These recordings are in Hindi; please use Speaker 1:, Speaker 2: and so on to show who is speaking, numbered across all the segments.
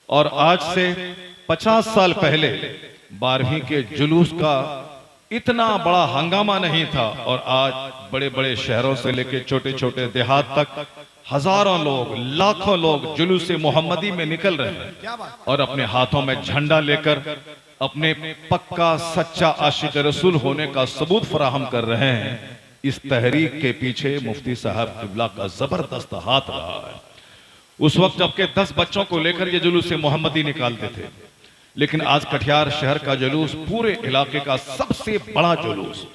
Speaker 1: और आज से 50 साल पहले 12वीं के जुलूस का इतना बड़ा हंगामा नहीं था, और आज बड़े बड़े शहरों से लेकर छोटे छोटे देहात तक हजारों लोग, लाखों लोग जुलूस मोहम्मदी में निकल रहे हैं और अपने हाथों में झंडा लेकर अपने पक्का सच्चा आशिक रसूल होने का सबूत फराहम कर रहे हैं। इस तहरीक के पीछे मुफ्ती साहब किबला का जबरदस्त हाथ रहा है। उस वक्त जबकि 10 बच्चों को लेकर ये जुलूस मोहम्मदी निकालते थे, लेकिन आज कटिहार शहर का जुलूस पूरे इलाके का सबसे बड़ा जुलूस,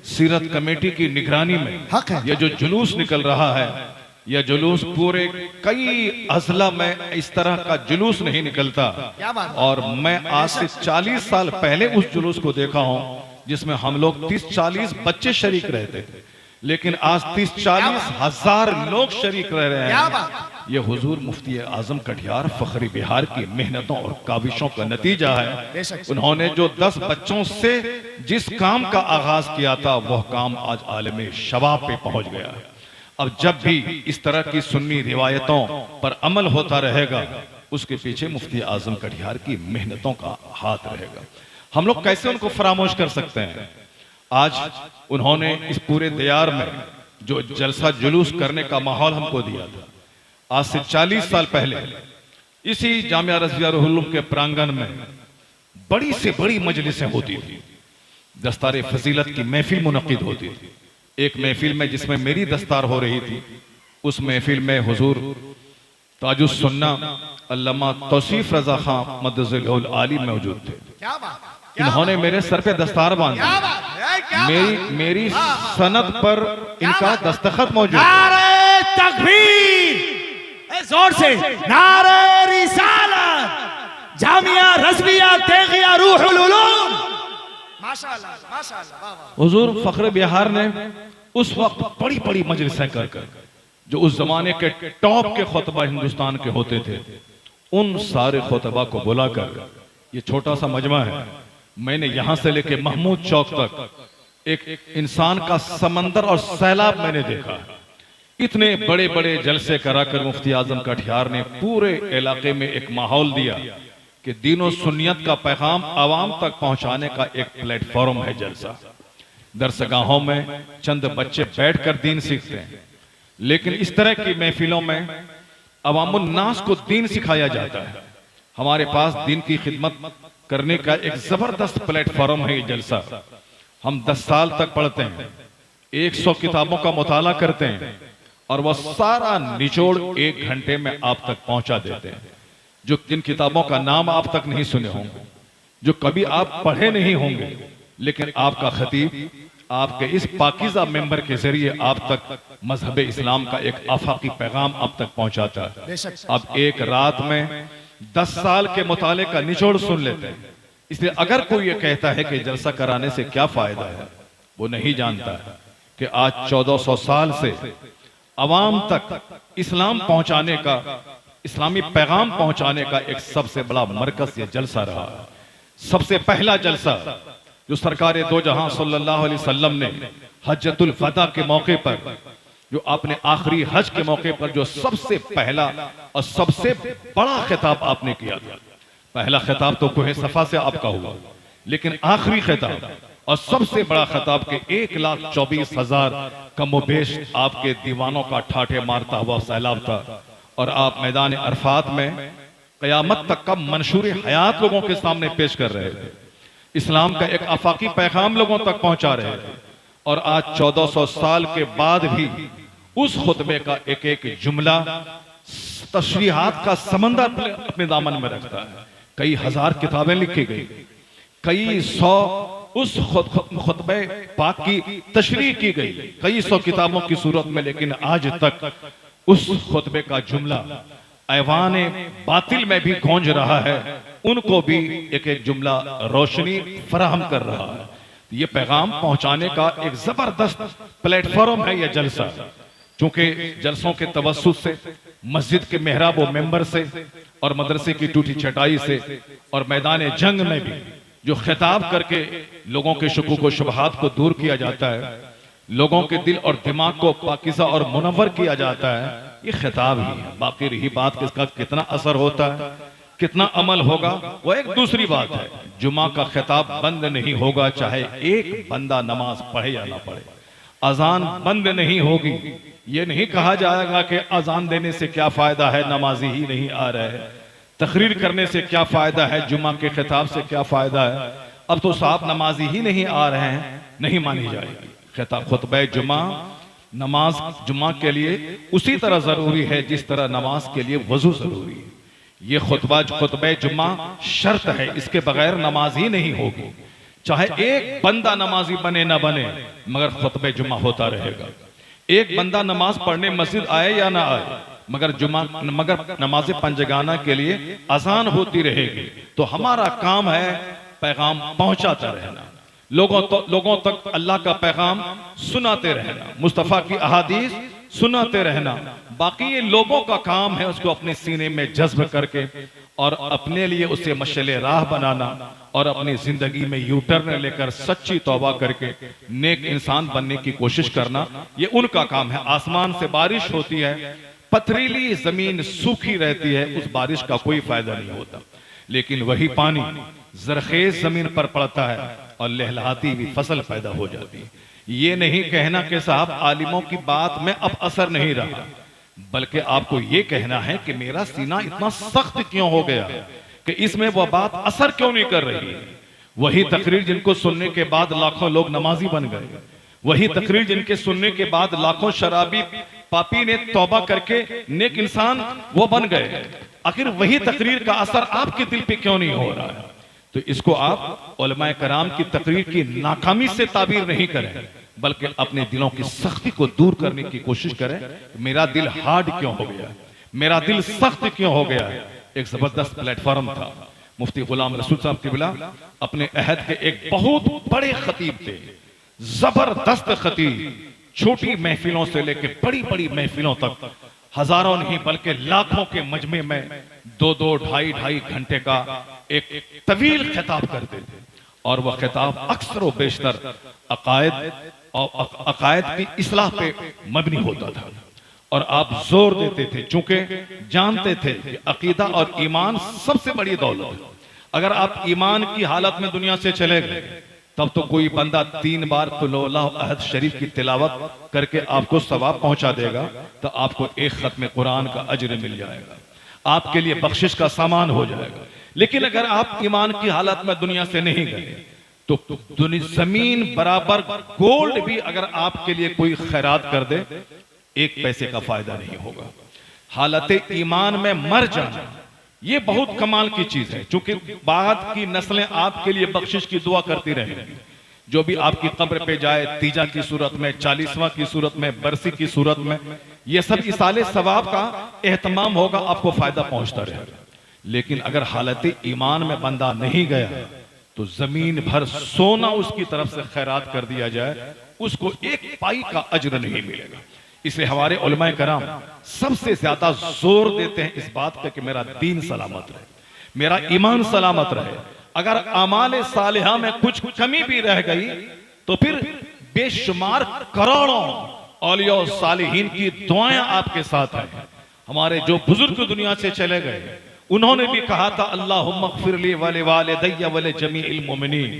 Speaker 1: सीरत कमेटी की निगरानी में यह जो जुलूस निकल रहा है, यह जुलूस पूरे कई अजला में इस तरह का जुलूस नहीं निकलता। और मैं आज से 40 साल पहले उस जुलूस को देखा हूं जिसमें हम लोग 30-40 बच्चे शरीक रहते थे, लेकिन आज 30-40 हजार लोग शरीक रह रहे हैं। ये हुजूर मुफ्ती आजम कटिहार फखरी बिहार की मेहनतों और काविशों का नतीजा है। उन्होंने जो 10 बच्चों से जिस काम का आगाज किया था, वह काम आज आलमे शबाब पे पहुंच गया है। अब जब भी इस तरह की सुन्नी रिवायतों पर अमल होता रहेगा, उसके पीछे मुफ्ती आजम कटिहार की मेहनतों का हाथ रहेगा। हम लोग कैसे उनको फरामोश कर सकते हैं? आज उन्होंने इस पूरे दियार में जो जलसा जुलूस करने का माहौल हमको दिया था, आज से 40 साल पहले इसी जामिया रज़िया रुहुल उलूम के प्रांगण में बड़ी से बड़ी मजलिसें होती थी, दस्तार फजीलत की महफिल मुनक्किद होती थी। एक महफिल में जिसमें मेरी दस्तार हो रही थी, उस महफिल में हुजूर ताजुस सुन्ना अल्लामा तौसीफ रजा खां मदज़िल आली मौजूद थे। इन्होंने मेरे सर पे दस्तार बांधी, मेरी सनद पर इनका दस्तखत मौजूद।
Speaker 2: नारे तकबीर, जोर से नारे रिसालत, जामिया रज़विया तेगिया रूहुल उलूम। माशाअल्लाह माशाअल्लाह। हुजूर फखरे बिहार ने उस वक्त बड़ी बड़ी मजलिसें कर जो उस जमाने के टॉप के खुतबा हिंदुस्तान के होते थे, उन सारे खुतबा को बुलाकर, ये छोटा सा मजमा है, मैंने यहां से लेके महमूद चौक तक एक इंसान का समंदर और सैलाब मैंने देखा। इतने बड़े बड़े जलसे कराकर मुफ्ती आजम कटिहार ने पूरे इलाके में एक माहौल दिया कि दीन और सुन्नियत का पैगाम आवाम तक पहुंचाने का एक प्लेटफॉर्म है जलसा। दरसगाहों में चंद बच्चे बैठकर दीन सीखते हैं, लेकिन इस तरह की महफिलों में अवामुन नास को दीन सिखाया जाता है। हमारे पास दीन की खिदमत करने का एक जबरदस्त प्लेटफॉर्म है ये जलसा। हम 10 साल तक पढ़ते हैं, 100 किताबों का मुताला करते हैं, और वह सारा निचोड़ 1 घंटे में आप तक पहुंचा देते हैं। जो जिन किताबों का नाम आप तक नहीं सुने होंगे, जो कभी आप पढ़े नहीं होंगे, लेकिन आपका खतीब आपके इस पाकीज़ा मेंबर के जरिए आप तक मजहब इस्लाम का एक आफाकी पैगाम आप तक पहुंचाता है। अब एक रात में 10 साल के मुताले का निचोड़ सुन लेते हैं। इसलिए अगर कोई ये कहता है कि जलसा कराने से क्या फायदा है, वो नहीं जानता है कि आज 1400 साल से अवाम तक इस्लाम पहुंचाने का, इस्लामी पैगाम पहुंचाने का एक सबसे बड़ा मरकज ये जलसा रहा है। सबसे पहला जलसा जो सरकार दो जहां सल्लल्लाहु अलैहि वसल्लम ने हज्जतुल वदा के मौके पर, जो आपने आखिरी हज के मौके पर जो सबसे पहला और सबसे बड़ा खिताब आपने किया था। पहला खिताब तो कोहे सफा से आपका हुआ, लेकिन आखिरी खिताब और सबसे बड़ा खिताब के 1,24,000 कमोबेश आपके दीवानों का ठाठे मारता हुआ सैलाब था, और आप मैदान अरफात में कयामत तक का मंशूर हयात लोगों के सामने पेश कर रहे थे। इस्लाम का एक आफाकी पैगाम लोगों तक पहुंचा रहे थे। और आज 1400 साल के बाद भी उस खुतबे का एक एक जुमला तशरीहात का समंदर अपने दामन में रखता है। कई हजार किताबें लिखी गई, कई 100 उस खुतबे पाक की तशरीह की गई, कई 100 किताबों की सूरत में, लेकिन आज तक उस खुतबे का जुमला ऐवाने बातिल में भी गूंज रहा है, उनको भी एक एक जुमला रोशनी फराहम कर रहा है। ये पैगाम पहुंचाने का एक जबरदस्त प्लेटफॉर्म है यह जलसा। चूंकि जलसों के तवस्सुत से, मस्जिद के मेहराब व मेंबर से, और मदरसे की टूटी चटाई से, और मैदान जंग में भी जो खिताब करके लोगों के शुकूक व शुबहात को दूर किया जाता है, लोगों के दिल और दिमाग को पाकीज़ा और मुनव्वर किया जाता है, ये खिताब ही है। बाकी रही बात कि इसका कितना असर होता है,
Speaker 1: कितना अमल होगा वो एक दूसरी बात है। जुमा का खिताब बंद नहीं होगा चाहे एक बंदा नमाज पढ़े या ना पढ़े। अजान बंद नहीं होगी। ये नहीं कहा जाएगा कि अजान देने से क्या फायदा है, नमाजी ही नहीं आ रहे हैं, तकरीर करने से क्या फायदा है, जुमा के खिताब से क्या फायदा है, अब तो साहब नमाजी ही नहीं आ रहे हैं, नहीं मानी जाएगी। खिताब खुतबे जुमा, नमाज जुमा के लिए उसी तरह जरूरी है जिस तरह नमाज के लिए वजू जरूरी है। ये खुतबे जुम्मा शर्त है, इसके बगैर नमाज ही नहीं होगी। चाहे एक बंदा नमाजी बने ना बने, मगर खुतबे जुम्मा होता रहेगा। एक बंदा नमाज पढ़ने मस्जिद आए या ना आए, मगर नमाज पंजगाना के लिए अजान होती रहेगी। तो हमारा काम है पैगाम पहुंचाता रहना, लोगों तक अल्लाह का पैगाम सुनाते रहना, मुस्तफ़ा की अहादीस सुनाते रहना। बाकी ये लोगों का काम है उसको अपने सीने में जज्ब करके और अपने लिए उसे मशले राह बनाना और अपनी जिंदगी में यू टर्न लेकर सच्ची तौबा करके नेक इंसान बनने की कोशिश करना, ये उनका काम है। आसमान से बारिश होती है, पथरीली जमीन सूखी रहती है, उस बारिश का कोई फायदा नहीं होता, लेकिन वही पानी जरखेज जमीन पर पड़ता है और लहलहाती हुई फसल पैदा हो जाती है। ये नहीं कहना कि साहब आलिमों की बात में अब असर नहीं रहा, बल्कि आपको ये कहना है कि मेरा सीना इतना सख्त क्यों हो गया कि इसमें वह बात असर क्यों नहीं कर रही है। वही तकरीर जिनको सुनने के बाद लाखों लोग नमाजी बन गए, वही तकरीर जिनके सुनने के बाद लाखों शराबी पापी ने तौबा करके नेक इंसान वो बन गए, आखिर वही तकरीर का असर आपके दिल पे क्यों नहीं हो रहा है? तो इसको आप उलमाए कराम की तकरीर की नाकामी से ताबीर नहीं करें, बल्कि अपने दिलों की सख्ती को दूर करने की कोशिश करें। मेरा दिल हार्ड क्यों हो गया, मेरा दिल सख्त क्यों हो गया है। एक जबरदस्त प्लेटफॉर्म था, मुफ्ती गुलाम रसूल साहब किबला अपने अहद के एक बहुत बड़े खतीब थे, जबरदस्त खतीब। छोटी महफिलों से लेकर बड़ी बड़ी महफिलों तक हजारों नहीं बल्कि लाखों के मजमे में 2-2, 2.5 घंटे का एक तवील खिताब करते थे, और वह खिताब अक्सर व बेशतर अकायद की इस्लाह पे मबनी होता था। और आप जोर देते थे, चूंकि जानते थे कि अकीदा और ईमान सबसे बड़ी दौलत है। अगर आप ईमान की हालत में दुनिया से चले गए, तब तो कोई बंदा 3 बार कुल अहद शरीफ की तिलावत करके आपको सवाब पहुंचा देगा, तो आपको एक खत्म कुरान का अजर मिल जाएगा, आपके लिए बख्शिश का सामान हो जाएगा। लेकिन अगर आप ईमान की हालत में दुनिया से नहीं गए, तो जमीन बराबर गोल्ड भी अगर आपके लिए कोई खैरात कर दे, 1 पैसे का फायदा नहीं होगा। हालत ईमान में मर जाना ये बहुत कमाल की चीज है, क्योंकि बाद की नस्लें आपके लिए बख्शिश की दुआ करती रहेंगी। जो भी आपकी कब्र पे जाए, तीजा की सूरत में, 40वां की सूरत में, बरसी की सूरत में, ये सब इसाले सवाब का एहतमाम होगा, आपको फायदा पहुंचता रहेगा। लेकिन अगर हालत ईमान में बंदा नहीं गया, तो जमीन भर सोना उसकी तरफ से खैरात कर दिया जाए, उसको 1 पाई का अज्र नहीं मिलेगा। इसलिए हमारे उलमाए कराम सबसे ज्यादा जोर देते हैं इस बात पे कि मेरा दीन सलामत रहे, मेरा ईमान सलामत रहे। अगर अमाल सालिहा में कुछ कमी भी रह गई, तो फिर बेशुमार करोड़ों औलिया और सालिहीन की दुआएं आपके साथ हैं। हमारे जो बुजुर्ग दुनिया से चले गए, उन्होंने भी कहा था, अल्लाहुम्मा ग़फ़िरली व लिवालिदैया व लिजमीइल मुमिनीन,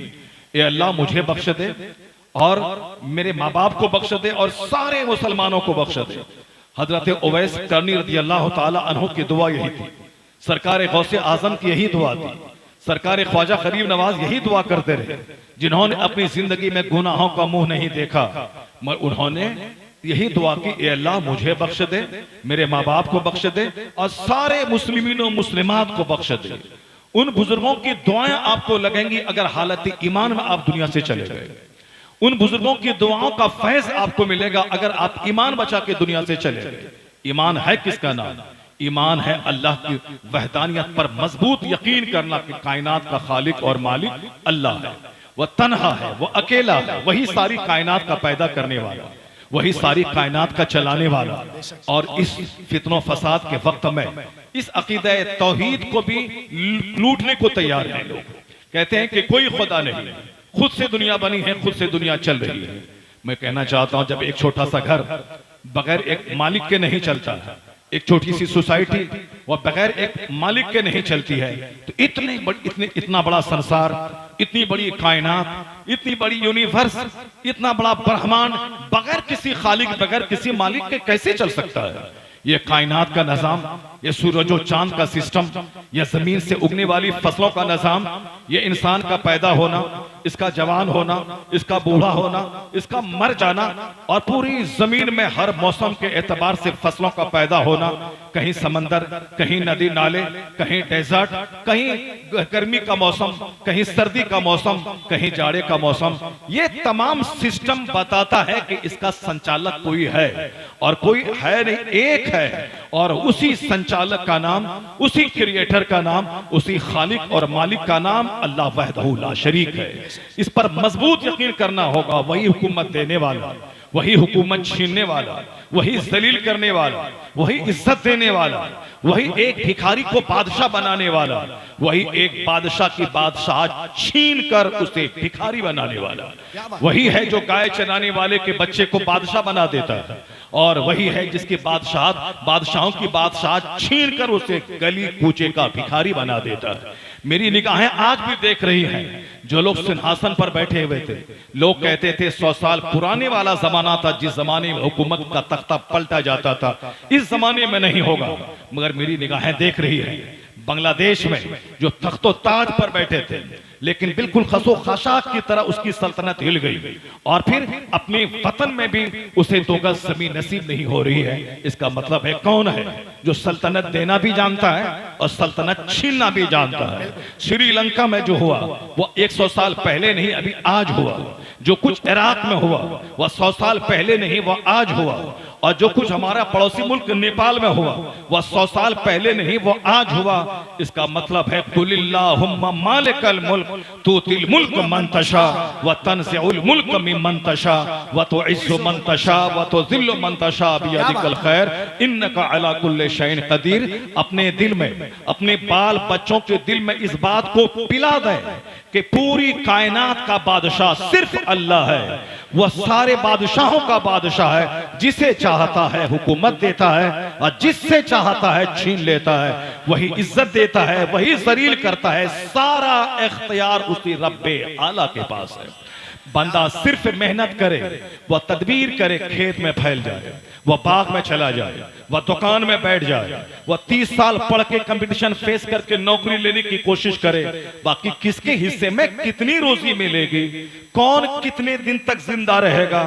Speaker 1: ए अल्लाह मुझे बख्श दे और मेरे माँ बाप को बख्श दे और सारे मुसलमानों को बख्श दे। हजरत उवैस करनी रज़ी अल्लाह ताला अन्हु की दुआ यही थी, सरकार गौसे आजम की यही दुआ थी, सरकार ख्वाजा गरीब नवाज यही दुआ करते रहे, जिन्होंने अपनी जिंदगी में गुनाहों का मुंह नहीं देखा, मगर उन्होंने यही दुआ की, ए अल्लाह मुझे बख्श दे, मेरे माँ बाप को बख्श दे और सारे मुस्लिमीन और मुस्लिमात को बख्श दे। उन बुजुर्गों की दुआएं आपको लगेंगी अगर हालत ईमान में आप दुनिया से चले गए। उन बुजुर्गों की दुआओं का फैज आपको मिलेगा अगर आप ईमान बचा के दुनिया से चले गए। ईमान है किसका नाम? ईमान है अल्लाह की वहदानियत पर मजबूत यकीन करना कि कायनात का खालिक और मालिक अल्लाह है, वह तन्हा है, वह अकेला है, वही सारी कायनात का पैदा करने वाला, वही सारी कायनात का चलाने वाला। और इस फितनो फसाद के वक्त में इस अकीदा तौहीद को भी लूटने को तैयार हैं लोग। कहते हैं कि कोई खुदा नहीं, खुद से दुनिया बनी है, खुद से दुनिया चल रही है। मैं कहना चाहता हूं, जब एक छोटा सा घर बगैर एक मालिक के नहीं चलता है, एक छोटी सी सोसाइटी वह बगैर एक मालिक के नहीं चलती है। तो इतना बड़ा संसार, इतनी बड़ी कायनात, इतनी बड़ी यूनिवर्स, इतना बड़ा ब्रह्मांड बगैर किसी खालिक, बगैर किसी मालिक के कैसे चल सकता है? ये कायनात का निजाम, ये सूरज और चांद का सिस्टम, ये जमीन से उगने वाली फसलों का निजाम, ये इंसान का पैदा होना, इसका जवान होना, इसका बूढ़ा होना, इसका मर जाना, और पूरी जमीन में हर मौसम के एतबार से फसलों का पैदा होना, कहीं समंदर, कहीं नदी नाले, कहीं डेजर्ट, कहीं गर्मी का मौसम, कहीं सर्दी का मौसम, कहीं जाड़े का मौसम, ये तमाम सिस्टम बताता है कि इसका संचालक कोई है और कोई है नहीं, एक है। और उसी संचालक का नाम, उसी क्रिएटर का नाम, उसी खालिक और मालिक का नाम अल्लाह वहदहू ला शरीक है। इस पर मजबूत यकीन करना होगा। वही हुकूमत देने वाला, वही हुकूमत छीनने वाला, वही जलील करने वाला, वही इज्जत देने वाला, वही एक भिखारी को बादशाह बनाने वाला, वही एक बादशाह की बादशाह छीन कर उसे भिखारी बनाने वाला, वही है जो गाय चराने वाले के बच्चे को बादशाह बना देता है, और वही है जिसके बादशाहों की बादशाह छीन कर उसे गली कूचे का भिखारी बना देता है। मेरी निगाहें आज भी देख रही हैं, जो लोग सिंहासन पर बैठे हुए थे, लोग कहते थे 100 साल पुराने वाला जमाना था जिस जमाने में हुकूमत का तख्ता पलटा जाता था, इस जमाने में नहीं होगा। मगर मेरी निगाहें देख रही है, बांग्लादेश में जो तख्तो ताज पर बैठे थे, लेकिन बिल्कुल खसो खशाक की तरह उसकी सल्तनत हिल गई, और फिर अपने वतन में भी उसे 2 गज जमीन नसीब नहीं हो रही है। इसका मतलब है कौन है जो सल्तनत देना भी जानता है और सल्तनत छीनना भी जानता है। श्रीलंका में जो हुआ वो 100 साल पहले नहीं, अभी आज हुआ। जो कुछ इराक में हुआ वह 100 साल पहले नहीं, वह आज हुआ। और जो कुछ हमारा पड़ोसी मुल्क नेपाल में हुआ वह 100 साल पहले नहीं, वो आज हुआ। इसका मतलब है कुलिल्लाहुम्मा मालिकल मुल्क तुतिल मुल्क मन तशा व तनज़िउल मुल्क मिम्मन तशा व तुइज़्ज़ु मन तशा व तुज़िल्लु मन तशा बियदिकल खैर इन्नका अला कुल्लि शैइन कदीर। अपने दिल में, अपने बाल बच्चों के दिल में इस बात को पिला दें कि पूरी कायनात का बादशाह सिर्फ अल्लाह है। वह सारे बादशाहों का बादशाह है, जिसे चाहता है हुकूमत देता है और जिससे चाहता है छीन लेता है। वही इज्जत देता है, वही जलील करता है। सारा इख्तियार उसी रब्बे आला के पास है। बंदा सिर्फ मेहनत करे, वह तदबीर करे, खेत में फैल जाए, वह बाग में चला जाए, वह दुकान में बैठ जाए, वह 30 साल पढ़ के कंपटीशन फेस करके नौकरी लेने की कोशिश करे, बाकी किसके हिस्से में कितनी रोजी मिलेगी, कौन कितने दिन तक जिंदा रहेगा,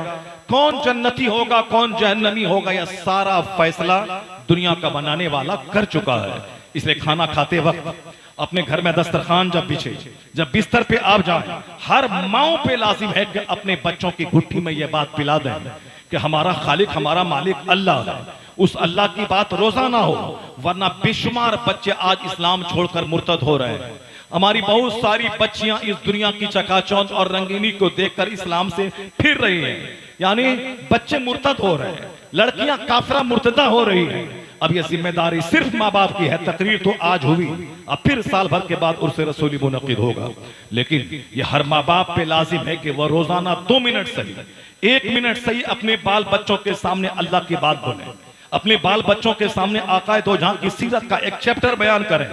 Speaker 1: कौन जन्नती होगा, कौन जहन्नमी होगा, यह सारा फैसला दुनिया का बनाने वाला कर चुका है। इसलिए खाना खाते वक्त अपने घर में दस्तरखान जब बिछे, जब बिस्तर पे आप जाएं, हर माँ पे लाजिम है कि अपने बच्चों की गुट्ठी में यह बात पिला दें कि हमारा खालिक, हमारा मालिक अल्लाह है। उस अल्लाह की बात रोजाना हो, वरना बेशुमार बच्चे आज इस्लाम छोड़कर मुर्तद हो रहे हैं। हमारी बहुत सारी बच्चियां इस दुनिया की चकाचौंध और रंगीनी को देखकर इस्लाम से फिर रही हैं, यानी बच्चे मुर्तद हो रहे हैं, लड़कियां काफिरा मुर्तदा हो रही हैं। अब यह जिम्मेदारी सिर्फ माँ बाप की है। तकरीर तो आज हुई, अब फिर साल भर के बाद उर्से रसूली मुनक्किद होगा, लेकिन यह हर माँ बाप पे लाजिम है कि वह रोजाना 2 मिनट सही, 1 मिनट सही अपने बाल बच्चों के सामने अल्लाह की बात बोले, अपने बाल बच्चों के सामने आकाए दो जहां की सीरत का एक चैप्टर बयान करें।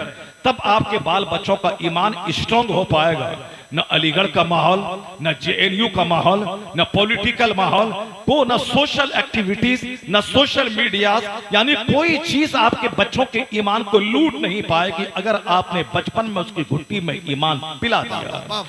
Speaker 1: तब आपके बाल बच्चों का ईमान स्ट्रांग हो पाएगा। न अलीगढ़ का माहौल, न जेएनयू का माहौल, न पॉलिटिकल माहौल, को न सोशल एक्टिविटीज, न सोशल मीडिया, यानी कोई चीज आपके बच्चों के ईमान को लूट नहीं पाएगी अगर आपने बचपन में उसकी घुट्टी में ईमान पिला दिया।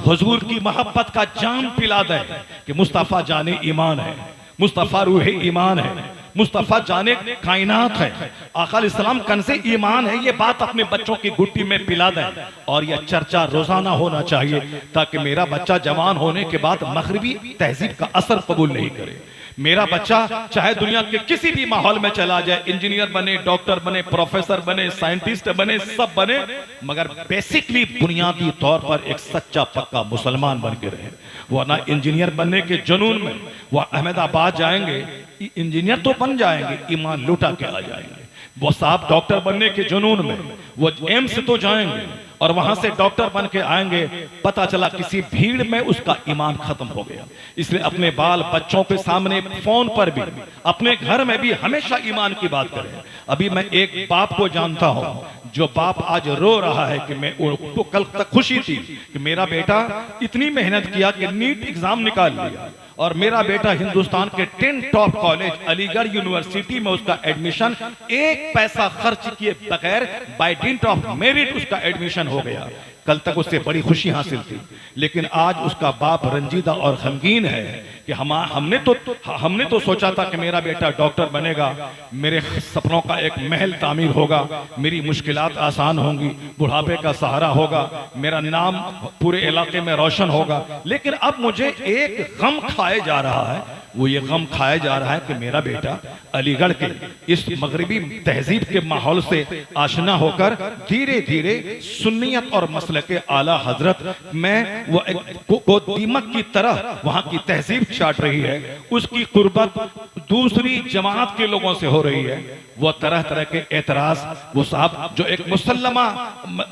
Speaker 1: हुजूर की मोहब्बत का जाम पिला दे कि मुस्तफा जाने ईमान है, मुस्तफा रूह ईमान है, मुस्तफा जाने कायनात है, आका अलैहिस्सलाम कंज़े ईमान है। ये बात अपने बच्चों की गुट्टी में पिला दें और यह चर्चा रोजाना होना चाहिए, ताकि मेरा बच्चा जवान होने के बाद मगरिबी तहजीब का असर कबूल नहीं करे। मेरा बच्चा चाहे दुनिया के किसी भी माहौल में चला जाए, इंजीनियर बने, डॉक्टर बने, प्रोफेसर बने, साइंटिस्ट बने, सब बने, मगर बेसिकली बुनियादी तौर पर एक सच्चा पक्का मुसलमान बन के रहे। वरना इंजीनियर बनने के जुनून में वह अहमदाबाद जाएंगे, इंजीनियर तो बन जाएंगे, ईमान लुटा के आ जाएंगे। वो साहब डॉक्टर बनने के जुनून में वो एम्स तो जाएंगे और वहां से डॉक्टर बन के आएंगे, पता चला किसी भीड़ में उसका ईमान खत्म हो गया। इसलिए अपने बाल बच्चों के सामने, फोन पर भी, अपने घर में भी हमेशा ईमान की बात करें। अभी मैं एक बाप को जानता हूं, जो बाप आज रो रहा है कि मैं, उसको कल तक खुशी थी कि मेरा बेटा इतनी मेहनत किया कि नीट एग्जाम निकाल लिया और मेरा बेटा हिंदुस्तान के 10 टॉप कॉलेज अलीगढ़ यूनिवर्सिटी में उसका एडमिशन, एक पैसा खर्च किए बगैर बाय डिंट ऑफ मेरिट उसका एडमिशन हो गया। कल तक उससे बड़ी खुशी हासिल थी, लेकिन आज उसका बाप रंजीदा और गमगीन है कि हमने तो सोचा था कि मेरा बेटा डॉक्टर बनेगा, मेरे सपनों का एक महल तामीर होगा, मेरी मुश्किलात आसान होंगी, बुढ़ापे का सहारा होगा, मेरा नाम पूरे इलाके में रोशन होगा। लेकिन अब मुझे एक गम खाए जा रहा है, वो ये गम खाया जा रहा है कि मेरा बेटा अलीगढ़ के इस मगरबी तहजीब के माहौल से आशना होकर धीरे धीरे सुन्नियत और मसलक आला हजरत में वो दीमक की तरह वहां की तहजीब चाट रही है, उसकी कुर्बत दूसरी जमात के लोगों से हो रही है। वो तरह तरह के एतराज, वो साहब जो एक मुसल्लमा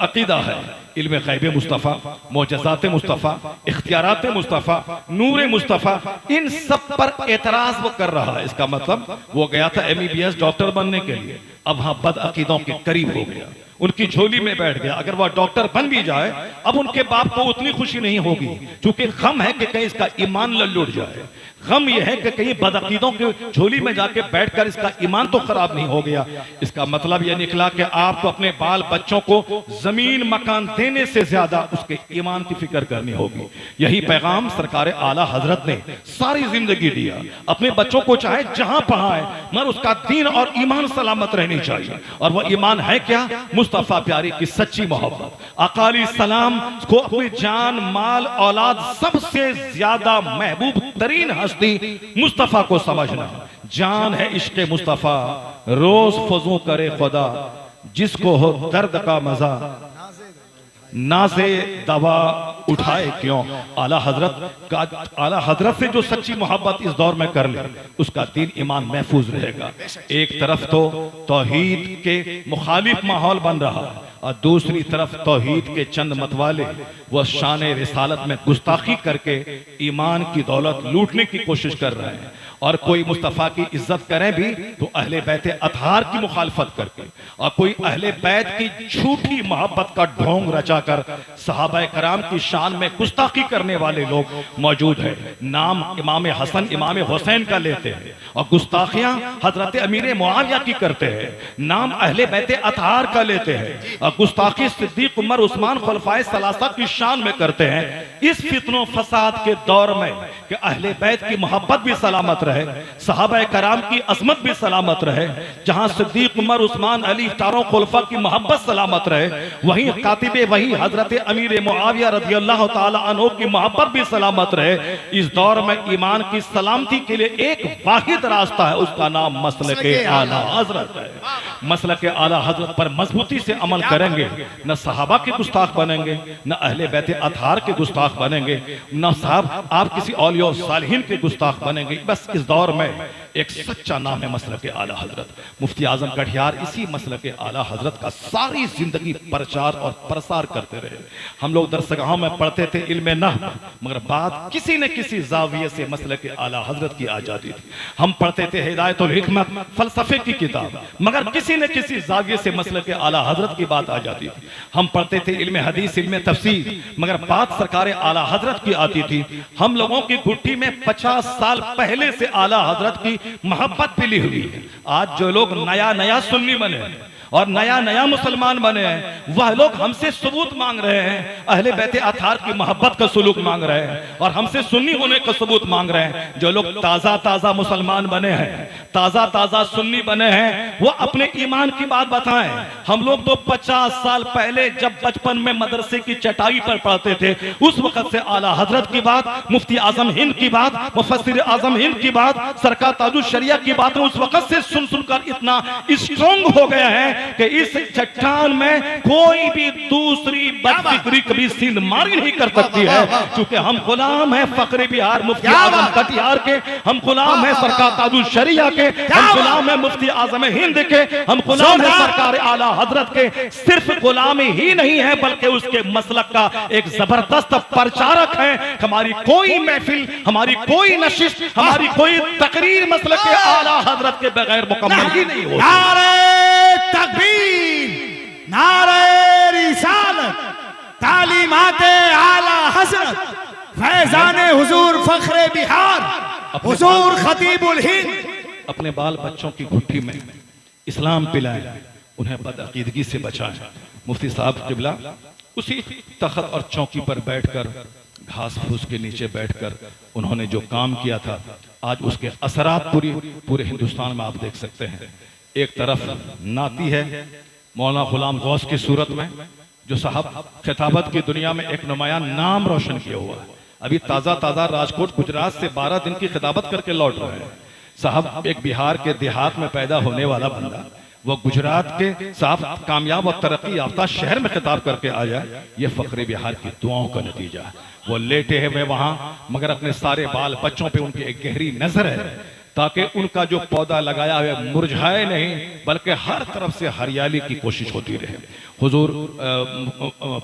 Speaker 1: अकीदा है, इल्म गैब मुस्तफ़ा, मोजज़ात मुस्तफ़ा, इख्तियारात मुस्तफ़ा, नूर मुस्तफ़ा, इन सब पर एतराज वो कर रहा है। इसका मतलब वो गया था MBBS डॉक्टर बनने के लिए, अब हाँ बद अकीदों के करीब हो गया, उनकी झोली में बैठ गया। अगर वह डॉक्टर बन भी जाए, अब उनके बाप को उतनी खुशी नहीं होगी, क्योंकि गम है कि कहीं इसका ईमान न लुट जाए, गम यह है कि कहीं बदअकीदों के झोली में जाके बैठकर इसका ईमान तो खराब नहीं हो गया। इसका मतलब यह निकला कि आपको अपने बाल बच्चों को जमीन मकान देने से ज्यादा उसके ईमान की फिक्र करनी होगी। यही पैगाम सरकार आला हजरत ने सारी जिंदगी दिया, अपने बच्चों को चाहे जहां पढ़ाए, मगर उसका दीन और ईमान सलामत रहनी चाहिए। और वह ईमान है क्या? मुस्तफा प्यारी की सच्ची मोहब्बत, अकाली सलाम को अपनी जान माल औलाद सबसे ज्यादा महबूब तरीन हस्ती मुस्तफा को समझना। जान है इश्क मुस्तफा, रोज फजू करे खुदा, जिसको हो दर्द का मजा, नाज़े दवा उठाए क्यों। आला हजरत से जो सच्ची मोहब्बत इस दौर में कर ले, उसका दीन ईमान महफूज रहेगा। एक तरफ तो तौहीद के मुखालिफ माहौल बन रहा है, और दूसरी तरफ तौहीद के चंद मतवाले वह शान रिसालत में गुस्ताखी करके ईमान की दौलत लूटने की कोशिश कर रहे हैं। और कोई मुस्तफ़ा की इज्जत करें भी तो अहले बैत अतहार की मुखालफत करके, और कोई अहले बैत की झूठी मोहब्बत का ढोंग रचाकर सहाबा कराम की शान में गुस्ताखी करने वाले लोग मौजूद है। नाम इमाम हसन इमाम हुसैन का लेते हैं और गुस्ताखियां हजरत अमीर मुआविया की करते हैं। नाम अहले बैत अतहार का लेते हैं और गुस्ताखी सिद्दीक उमर उस्मान खुलफाए सलासा की शान में करते हैं। इस फितनो फसाद के दौर में कि अहले बैत की मोहब्बत भी सलामत रहे, सहाबा कराम की अजमत भी सलामत रहे, जहां सिद्दीक उमर उस्मान अली चारों खुलफा की मोहब्बत सलामत रहे, वहीं कातिबे वही हजरत अमीर मुआविया रज़ी अल्लाह ताला अन्हु की मोहब्बत भी सलामत रहे। इस दौर में ईमान की सलामती के लिए एक वाहिद रास्ता है, उसका नाम मसलके आला हजरत है। मसलके आला हजरत पर मजबूती से अमल करेंगे, न सहाबा के गुस्ताख बनेंगे, न अहले बैत अतहार के गुस्ताख बनेंगे, न साहब आप किसी औलिया सालिहीन के गुस्ताख बनेंगे। बस इस दौर में एक सच्चा नाम है मसलके आला हजरत। मुफ्ती आजम कटियार इसी मसलके आला हजरत का सारी जिंदगी प्रचार और प्रसार करते रहे। हम लोग दरसगाहों में पढ़ते थे इल्मे नहव, मगर बात किसी न किसी जाविये से मसलके आला हजरत की आ जाती थी। हम पढ़ते थे हिदायतुल हिकमत फलसफे की किताब, मगर किसी न किसी जाविये से मसलके आला हजरत की बात आ जाती थी। हम पढ़ते थे इल्मे हदीस इल्मे तफसीर, मगर बात सरकार आला हजरत की आती थी। हम लोगों की गुट्ठी में 50 साल पहले से आला हजरत की मोहब्बत मिली हुई है। आज जो लोग नया नया सुन्नी बने हैं और नया नया मुसलमान बने हैं, वह लोग हमसे सबूत मांग रहे हैं, अहले बैत अतहार की मोहब्बत का सलूक मांग रहे हैं और हमसे सुन्नी होने का सबूत मांग रहे हैं। जो लोग ताजा ताजा मुसलमान बने हैं, ताजा ताजा सुन्नी बने हैं, वो अपने ईमान की बात बताएं। हम लोग तो 50 साल पहले जब बचपन में मदरसे की चटाई पर पढ़ते थे, उस वक्त से आला हजरत की बात, मुफ्ती आजम हिंद की बात, मुफस्सिर आजम हिंद की बात, सरकार ताजुश शरिया की बात उस वक्त से सुन सुनकर इतना स्ट्रॉन्ग हो गया है कि इस चट्टान में कोई भी दूसरी बदफिक्री कभी सींध मारी नहीं कर सकती है, क्योंकि हम गुलाम हैं फखरे बिहार मुफ्ती आजम कटिहार के, हम गुलाम हैं सरकार ताजुल शरिया के, हम गुलाम हैं मुफ्ती आजम हिंद के, हम गुलाम हैं सरकार आला हजरत के। सिर्फ गुलामी ही नहीं है बल्कि उसके मसलक का एक जबरदस्त प्रचारक है। हमारी कोई महफिल, हमारी कोई नशिश, हमारी कोई तकरीर मसलक के आला हजरत के बगैर मुकम्मल ही नहीं होती।
Speaker 2: नारे तकबीर, नारे रिसालत, तालीमाते आला हजरत, फैजाने हुजूर फखरे बिहार, हुजूर खतीबुल हिंद।
Speaker 1: अपने बाल बच्चों की घुट्टी में इस्लाम पिलाए, उन्हें बदअकीदगी से बचाए। मुफ्ती साहब किबला उसी तख्त और चौकी पर बैठकर, घास फूस के नीचे बैठकर उन्होंने जो काम किया था, आज उसके असरात पूरे हिंदुस्तान में आप देख सकते हैं। एक तरफ नाती है मौलाना गुलाम गौस की सूरत में, जो साहब खिताबत की दुनिया में एक नुमायां नाम रोशन किया हुआ है। अभी ताज़ा राजकोट गुजरात से 12 दिन की खिताबत करके लौट रहे हैं। साहब एक बिहार के देहात में पैदा होने वाला बंदा, वो गुजरात के साहब कामयाब और तरक्की याफ्ता शहर में खिताब करके आ जाए, ये फखरे बिहार की दुआओं का नतीजा है। वो लेटे हैं वे वहां, मगर अपने सारे बाल बच्चों पे उनकी एक गहरी नजर है, ताकि उनका जो पौधा लगाया हुआ मुरझाए नहीं, बल्कि हर तरफ से हरियाली की कोशिश होती रहे। हुजूर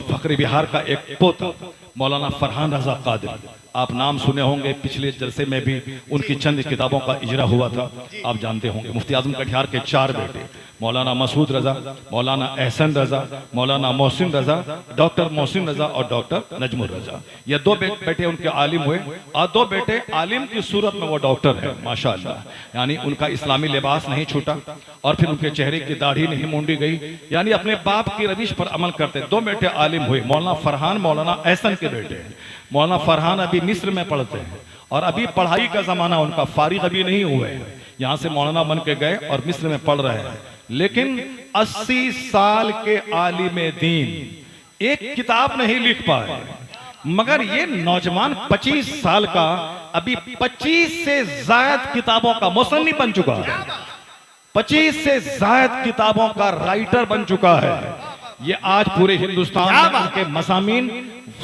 Speaker 1: फखरे बिहार का एक पोता मौलाना फरहान रजा कादरी, आप नाम सुने होंगे, पिछले जलसे में भी उनकी चंद किताबों का इजरा हुआ था, आप जानते होंगे। मुफ्ती आजम कटिहार के 4 बेटे, मौलाना मसूद रजा, मौलाना एहसन रजा, मौलाना मोहसिन रजा, डॉक्टर मोहसिन रजा और डॉक्टर नजमुल रजा, ये 2 बेटे उनके आलिम हुए, और 2 बेटे आलिम की सूरत में वो डॉक्टर है माशाअल्लाह। यानी उनका इस्लामी लिबास नहीं छूटा, और फिर उनके चेहरे की दाढ़ी नहीं मूंडी गई, यानी अपने बाप की रविश पर अमल करते। 2 बेटे आलिम हुए, मौलाना फरहान मौलाना एहसन के बेटे हैं। मौलाना फरहान अभी मिस्र में पढ़ते हैं, और अभी पढ़ाई का जमाना उनका, फारिग अभी नहीं हुए, यहाँ से मौलाना बन के गए और मिस्र में पढ़ रहे हैं। लेकिन 80 साल के आलिम दीन एक किताब नहीं लिख पाए, मगर ये नौजवान 25 साल का अभी 25 से ज्यादा किताबों का मुसन्निफ बन चुका है, 25 से ज्यादा किताबों का राइटर बन चुका है। ये आज पूरे हिंदुस्तान में उनके मज़ामीन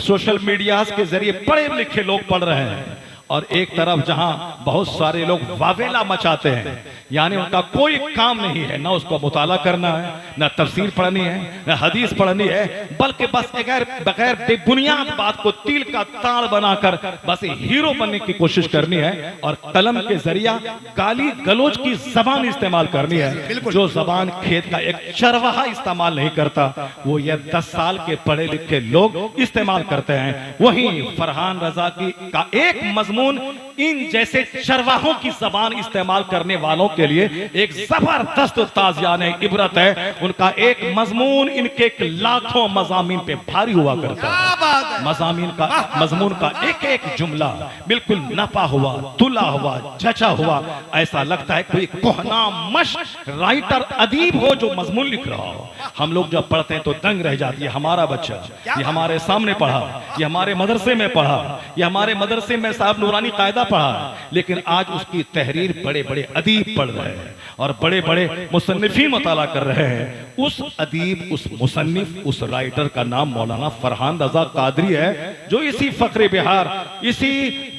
Speaker 1: सोशल मीडिया के जरिए पढ़े लिखे लोग पढ़ रहे हैं, और एक तरफ जहां बहुत सारे लोग वावेला मचाते हैं, यानी उनका कोई काम नहीं है, ना उसको मुताला करना है, ना तफसीर पढ़नी है, ना हदीस पढ़नी है, बल्कि बस बगैर बेबुनियाद बात को तिल का ताड़ बनाकर बस हीरो बनने की कोशिश करनी है, और कलम के जरिया गाली गलोच की जबान इस्तेमाल करनी है। जो जबान खेत का एक चरवाहा इस्तेमाल नहीं करता, वो ये 10 साल के पढ़े लिखे लोग इस्तेमाल करते हैं। वहीं फरहान रजा का एक मजमून इन जैसे चरवाहों की जबान इस्तेमाल करने वालों के लिए एक जबरदस्त ताज़ियाने इबरत है। उनका एक मजमून इनके लाखों मज़ामीन पे भारी हुआ करता है। मजमून का एक एक जुमला बिल्कुल नपा हुआ, तुला हुआ, जचा हुआ, ऐसा लगता है कोई कोहना मश्क राइटर अदीब हो जो मजमून लिख रहा हो। हम लोग जब पढ़ते हैं तो दंग रह जाती है, हमारा बच्चा ये हमारे सामने पढ़ा, ये हमारे मदरसे में पढ़ा, ये हमारे मदरसे में साहब नूरानी कायदा पढ़ा, लेकिन आज उसकी तहरीर बड़े बड़े अदीब पढ़ रहे हैं और बड़े बड़े मुसन्निफीन मुताला कर रहे हैं। उस अदीब, उस मुसन्निफ, उस राइटर का नाम मौलाना फरहान रजा कादरी है, जो इसी फखरे बिहार, इसी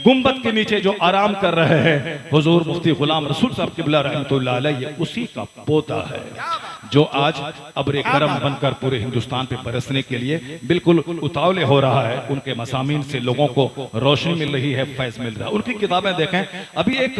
Speaker 1: गुंबद के नीचे जो आराम कर रहे हैं। हुजूर मुफ्ती गुलाम रसूल साहब किबला रहमतुल्लाह अलैह, ये उसी का पोता है जो आज अब्र करम बनकर पूरे हिंदुस्तान पे बरसने के लिए बिल्कुल उतावले हो रहा है। उनके मसामीन से लोगों को रोशनी मिल रही है, फैज मिल रहा है। उनकी किताबें देखें, अभी एक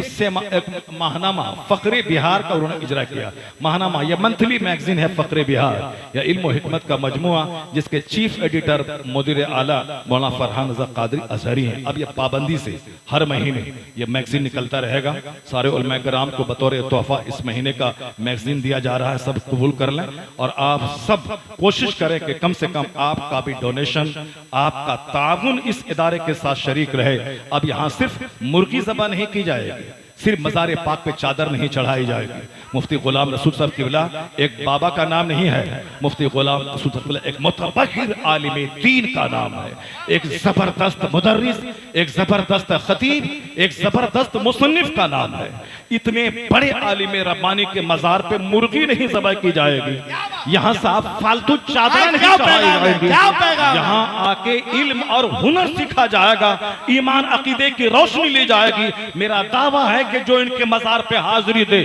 Speaker 1: माहनामा फखरे बिहार का उन्होंने इजरा किया। माहनामा ये मंथली मैगजीन है फखरे बिहार, या इल्म और हिकमत का मजमुआ, जिसके चीफ एडिटर मुदीर आला मौलाना फरहान रजा कादरी अजहरी हैं। अब ये पाबंदी से हर महीने ये मैगजीन निकलता रहेगा। सारे उलमा कराम को बतौर तोहफा इस महीने का मैगजीन दिया जा रहा है, सब कबूल कर लें। और आप सब कोशिश करें कि कम से कम आपका भी डोनेशन, आपका ताउन इस इदारे के साथ शरीक रहे। अब यहाँ सिर्फ मुर्गी ज़बा नहीं की जाएगी, सिर्फ मज़ार पाक पे चादर नहीं चढ़ाई जाएगी। मुफ्ती गुलाम रसूल साहब किबला एक बाबा का नाम नहीं है, मुफ्ती गुलाम रसूल साहब किबला एक मुतबहिर आलिम दीन का नाम है, एक जबरदस्त मुदर्रिस, एक जबरदस्त खतीब, एक जबरदस्त मुसन्निफ का नाम है। इतने बड़े आलिम रब्बानी के मज़ार पे मुर्गी नहीं ज़बह की जाएगी, यहाँ से आप फालतू चादर नहीं चढ़ाई जाएगी, यहाँ आके इल्म और हुनर सीखा जाएगा, ईमान अकीदे की रोशनी ली जाएगी। मेरा दावा है कि जो इनके मज़ार पे हाजिरी दे,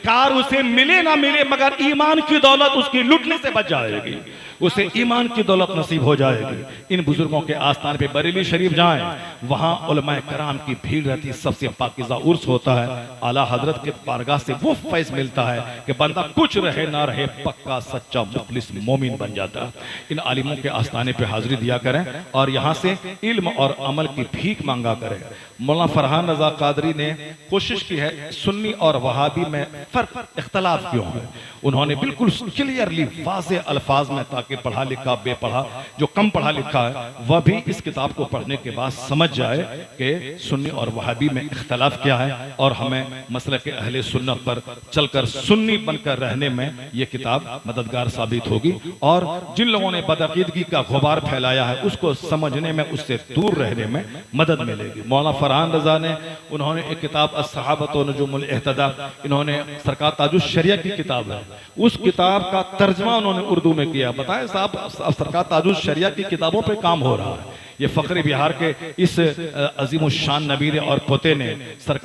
Speaker 1: कार उसे मिले ना मिले मगर ईमान की दौलत उसकी लुटने से बच जाएगी, उसे ईमान की दौलत नसीब हो जाएगी। इन बुजुर्गों के आस्थान पे बरेली शरीफ जाएं, वहाँ उलमाए कराम की भीड़ रहती, सबसे पाकीज़ा उर्स होता है, आला हजरत के बारगाह से वो फैज़ मिलता है कि बंदा कुछ रहे ना रहे पक्का सच्चा मुखलिस मोमिन बन जाता है। इन आलिमों के आस्थाने पे हाजिरी दिया करें और यहाँ से इल्म और अमल की भीख मांगा करें। मौलाना फरहान रजा कादरी ने कोशिश की है सुन्नी और वहाबी में फर्क इख्तलाफ क्यों है, उन्होंने बिल्कुल क्लियरली वाज़े अल्फाज में, ताकि पढ़ा लिखा बेपढ़ा जो कम पढ़ा लिखा है वह भी इस किताब को पढ़ने के बाद समझ जाए कि सुन्नी और वहाबी में इख्तलाफ क्या है और हमें मसलक अहले सुन्नत पर चलकर सुन्नी बनकर रहने में यह किताब मददगार साबित होगी। और जिन लोगों ने बदअकीदगी का गुबार फैलाया है उसको समझने में, उससे दूर रहने में मदद मिलेगी। मौलाना फरहान रजा ने उन्होंने एक किताब अस्सहाबत व नुजुमुल इह्तिदा, इन्होंने सरकार ताजुश शरिया की किताब है, उस किताब का तर्जमा उन्होंने उर्दू में किया। बताएं साहब, सरकार ताजुश शरिया की किताबों पे काम हो रहा है। ये फ़ख्र बिहार के इस अजीम शान नबीर और पोते ने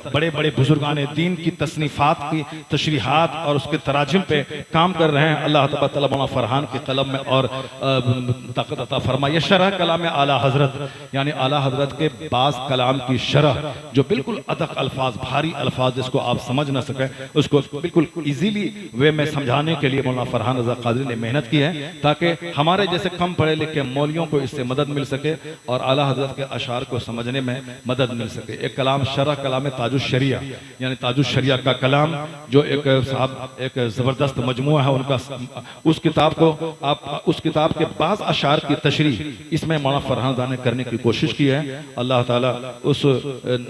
Speaker 1: बड़े बड़े बुजुर्गान दीन की तसनीफ़ात की तशरीहात और उसके तराजिम पे काम कर रहे हैं। अल्लाह तआला मौलाना फरहान के कलम में और ताकत अता फरमाए। शरह कलाम आला हजरत, यानी आला हजरत के बाज़ कलाम की शरह जो बिल्कुल अदक अल्फाज, भारी अल्फाज जिसको आप समझ ना सके उसको बिल्कुल इजीली वे में समझाने के लिए मौलाना फरहान रजा कादरी ने मेहनत की है, ताकि हमारे जैसे कम पढ़े लिखे मौलियों को इससे मदद मिल सके और आला हजरत के अशार को समझने में मदद मिल सके। एक कलाम शरह कलाम ताजुश शरिया, यानी ताजुश शरिया का कलाम जो एक साहब एक ज़बरदस्त मजमुआ है उनका, उस किताब को आप उस किताब के बाज़ अशार की तशरीह इसमें मौलाना फरहान रज़ा ने करने की कोशिश की है। अल्लाह ताला उस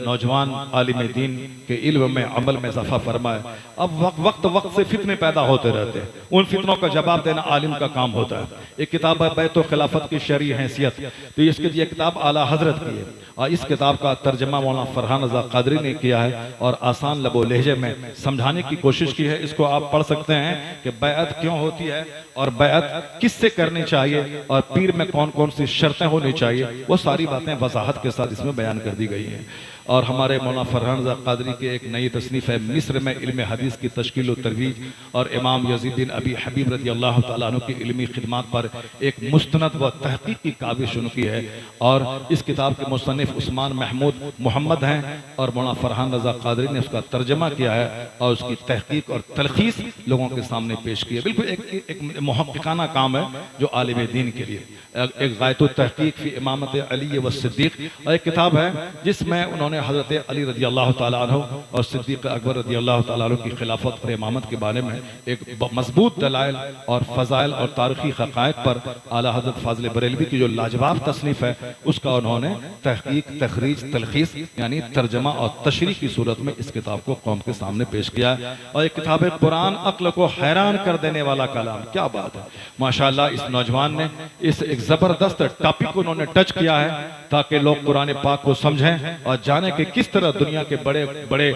Speaker 1: नौजवान आलिम दीन के इल्म में अमल में इज़ाफ़ा फरमाए। अब वक्त से फितने पैदा होते रहते हैं, उन फितनों का जवाब देना आलिम का काम होता है। एक किताब है बैत खिलाफत की शरई हैसियत, तो इसके किताब आला हजरत की है और इस किताब का तर्जमा मौलाना फरहान रज़ा कादरी ने किया है और आसान लबो लहजे में समझाने की कोशिश की है। इसको आप पढ़ सकते हैं कि बैअत क्यों होती है और बैअत किससे करनी चाहिए और पीर में कौन कौन सी शर्तें होनी चाहिए, वो सारी बातें वजाहत के साथ इसमें बयान कर दी गई हैं। और हमारे मौलाना फरहान रज़ा कादरी की एक नई तसनीफ़ है मिस्र में इल्म हदीस की तश्कील व तरवीज और इमाम यज़ीद अबी हबीब रज़ी अल्लाह तआला अन्हु की इल्मी खिदमत पर एक मुस्तनद व तहक़ीक़ की काविश उनकी है। और इस किताब के मुसन्निफ़ उस्मान महमूद मोहम्मद हैं और मौलाना फरहान रज़ा कादरी ने उसका तर्जमा किया है और उसकी तहक़ीक़ और तलख़ीस लोगों के सामने पेश की है। बिल्कुल एक मुहक़्क़िक़ाना काम है जो आलिम दीन के लिए। एक गायतुत तहक़ीक़ फ़ी इमामत अली व सिद्दीक़ और एक किताब है जिसमें उन्होंने हज़रत अली रज़ी अल्लाह तआला अन्हु और सिद्दीक़ अकबर रज़ी अल्लाह तआला अन्हु की खिलाफत और इमामत के बारे में एक मजबूत दलाइल और फ़ज़ाइल और तारीख़ी हक़ाइक़ पर आला हज़रत फ़ाज़िल बरेलवी की जो लाजवाब तसनीफ़ है उसका उन्होंने तहक़ीक़, तख़रीज, तलख़ीस यानी तर्जमा और तशरीह की सूरत में इस किताब को कौम के सामने पेश किया है। और एक किताब है कुरान अक्ल को हैरान कर देने वाला कलाम। क्या बात है, माशाअल्लाह इस नौजवान ने इस एक ज़बरदस्त टॉपिक को उन्होंने टच किया है ताकि लोग कुरान पाक को समझें और जाने कि किस तरह दुनिया के बड़े बड़े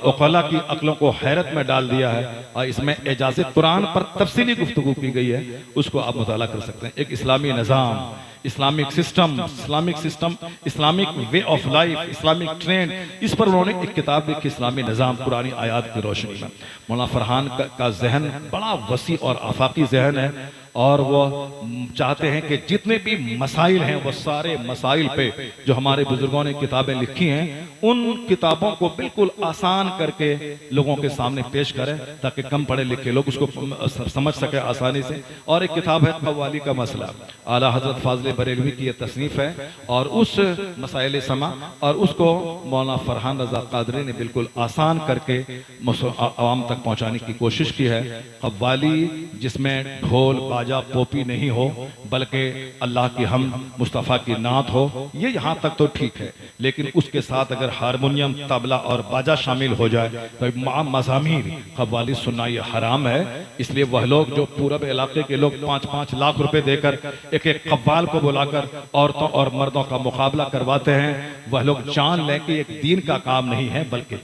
Speaker 1: उक़ला की अक्लों को हैरत में डाल दिया है। और इसमें एजाज़े कुरान पर तफसीली गुफ्तगू की गई है, उसको आप मुताला कर सकते हैं। एक इस्लामी निज़ाम, Islamic system, Islamic way of life, Islamic trend, इस पर उन्होंने एक किताब लिखी इस्लामी निज़ाम पुरानी आयात की रोशनी में। मौलाना फरहान का जहन बड़ा वसी और आफाकी जहन है और वो चाहते हैं कि जितने भी मसाइल हैं वो सारे मसाइल पे जो हमारे बुजुर्गों ने किताबें लिखी हैं उन किताबों को बिल्कुल आसान करके लोगों के सामने पेश करें ताकि कम पढ़े लिखे लोग उसको समझ सके आसानी से। और एक किताब है कव्वाली का मसला, आला हज़रत फ़ाज़िल बरेलवी की ये तसनीफ़ है और उस मसाइल समा और उसको मौलाना फरहान रज़ा कादरी ने बिल्कुल आसान करके आवाम तक पहुँचाने की कोशिश की है। कव्वाली जिसमें ढोल ख्वाजा पोपी नहीं हो, बल्कि अल्लाह की हम मुस्तफ़ा की नात हो, ये यहाँ तक तो ठीक है। लेकिन उसके साथ अगर हारमोनियम, तबला और बाजा शामिल हो जाए तो मज़ामीर कव्वाली सुनना ये हराम है। इसलिए वह लोग जो पूरब इलाके के लोग 5-5 लाख रुपए देकर एक एक कव्वाल को बुलाकर औरतों और मर्दों का मुकाबला करवाते हैं, वह लोग जान लें कि एक दीन का काम नहीं है बल्कि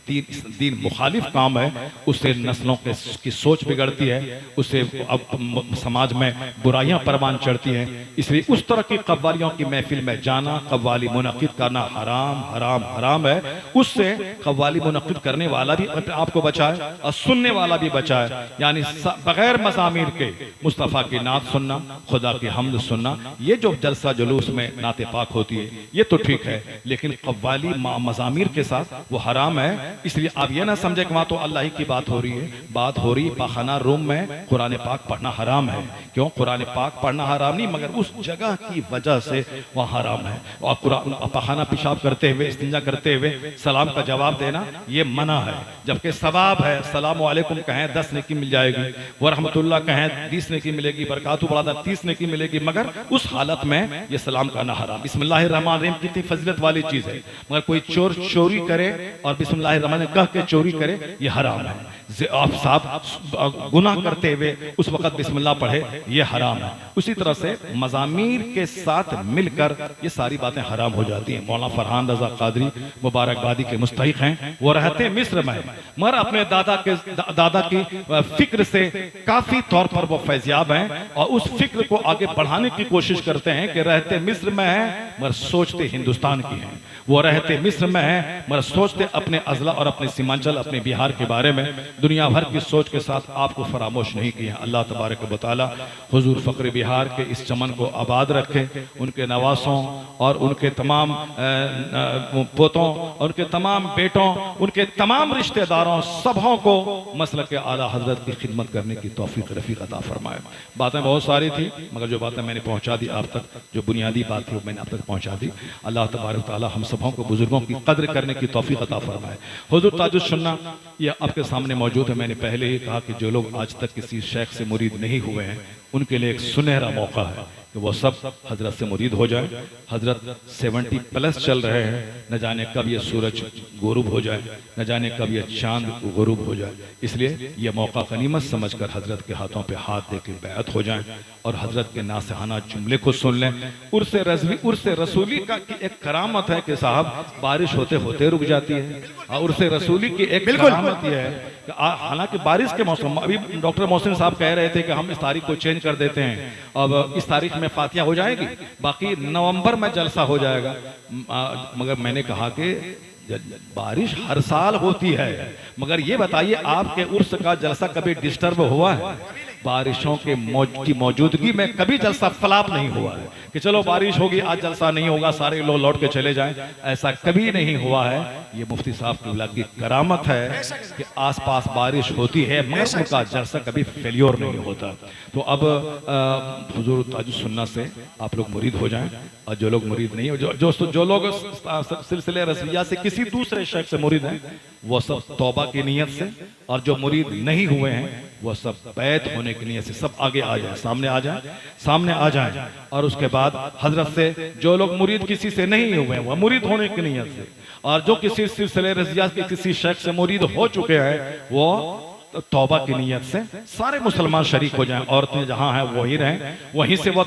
Speaker 1: दीन मुखालिफ काम है। उससे नस्लों की सोच बिगड़ती है, उससे अब समाज में बुराइयां परवान चढ़ती हैं। इसलिए उस तरह की कव्वालियों की महफिल में जाना, कव्वाली मुनक़िद करना हराम हराम हराम है। उससे कव्वाली मुनक़िद करने वाला भी अपने आप को बचाए और सुनने वाला भी बचाए। यानी बगैर मज़ामीर के मुस्तफ़ा की नात सुनना, खुदा की हम्द सुनना, ये जो जलसा जुलूस में नाते पाक होती है ये तो ठीक है, लेकिन कव्वाली मज़ामीर के साथ वो हराम है। इसलिए आप ये ना समझे कि वहाँ तो अल्लाह ही की बात हो रही है। बात हो रही पाखाना रूम में कुरान पाक पढ़ना हराम है। क्यों कुरान पाक पढ़ना हराम नहीं, मगर उस जगह की वजह से वहाँ हराम है। और कुरान पाखाना पेशाब करते हुए, इस्तिंजा करते हुए सलाम का जवाब देना ये मना है, जबकि सवाब है। सलाम वालेकुम कहें 10 नेकी मिल जाएगी, व रहमतुल्लाह कहें 20 नेकी मिलेगी, बरकातु बढ़ा 30 नेकी मिलेगी, मगर उस हालत में ये सलाम करना हराम। बिस्मिल्लाहिर्रहमानिर्रहीम कितनी फजीलत वाली चीज है, मगर कोई चोर चोरी करे और बिस्मिल्लाहिर्रहमान कह के चोरी करे ये हराम है। आप साहब गुनाह करते हुए उस वक्त बिस्मिल्लाह पढ़े ये हराम है। उसी तरह से मज़ामीर के साथ मिलकर ये सारी बातें हराम हो जाती हैं। मौलाना फरहान रजा कादरी मुबारकबादी के मुस्तहिक हैं। वो रहते मिस्र में, मगर अपने दादा की फिक्र से काफी तौर पर वो फैज़याब हैं और उस फिक्र को आगे बढ़ाने की कोशिश करते हैं कि रहते मिस्र में हैं मगर सोचते हिंदुस्तान की हैं। वो रहते मिस्र में हैं मगर सोचते अपने अजला और अपने सीमांचल, अपने बिहार के बारे में। दुनिया भर की सोच के साथ आपको फरामोश नहीं किया। अल्लाह तबारक व तआला हुजूर फ़क्र बिहार के इस चमन को आबाद रखे, उनके नवासों और उनके तमाम पोतों, उनके तमाम बेटों, उनके तमाम रिश्तेदारों सबों को मसलक आला हजरत की खिदमत करने की तौफीक रफ़ीक अता फरमाए। बातें बहुत सारी थी, मगर जो बातें मैंने पहुँचा दी आप तक, जो बुनियादी बात थी वो मैंने आप तक पहुँचा दी। अल्लाह तबारक व तआला हम सबों को बुजुर्गों की कद्र करने की तौफीक अता फरमाए। हुजूर ताजुस सुन्ना ये आपके सामने मौजूद है। मैंने पहले ही कहा कि जो लोग आज तक किसी शेख से मुरीद नहीं हुए हैं उनके लिए एक सुनहरा मौका है कि वो सब हजरत से मुरीद हो जाए। हजरत 70+ चल रहे हैं, न जाने कब ये सूरज गुरूब हो जाए, न जाने कब ये चांद गुरूब हो जाए। इसलिए ये मौका गनीमत समझकर हजरत के हाथों पे हाथ दे के बैत हो जाएं और हजरत के नासिहाना जुमले को सुन लें। उर्से रसूली का की एक करामत है कि साहब बारिश होते होते रुक जाती है, और उर्से रसूली की एक करामत यह है कि हालांकि बारिश के मौसम, अभी डॉक्टर मोहसिन साहब कह रहे थे कि हम इस तारीख को चेंज कर देते हैं, अब इस तारीख में फातिहा हो जाएगी, बाकी नवंबर में जलसा हो जाएगा। मगर मैंने कहा कि बारिश हर साल होती है, मगर ये बताइए आपके उर्स का जलसा कभी डिस्टर्ब हुआ है? बारिशों के की मौजूदगी में कभी जलसा फ्लॉप नहीं हुआ है कि चलो बारिश होगी आज जलसा नहीं होगा, सारे लोग लौट के चले जाएं, ऐसा कभी नहीं हुआ है। ये मुफ्ती साहब की करामत है कि आसपास बारिश होती है मगर उनका जलसा कभी फेल्योर नहीं होता। तो अब हुजूर ताजुस सुन्ना से आप लोग मुरीद हो जाएं, और जो लोग मुरीद नहीं हो, जो लोग सिलसिले रज़विया से किसी दूसरे शेख से मुरीद हैं वो सब तौबा की नीयत से, और जो मुरीद नहीं हुए हैं वो सब बैत होने की नीयत से सब आगे आ जाए, सामने आ जाए। और उसके बाद हजरत से जो लोग मुरीद किसी से नहीं हुए हैं वो मुरीद होने की नीयत से, और जो किसी सिलसिले रज़िया के किसी शेख से मुरीद हो चुके हैं वो तौबा की नीयत से सारे मुसलमान शरीक हो जाएं। औरतें जहां हैं वहीं रहें, वहीं से वो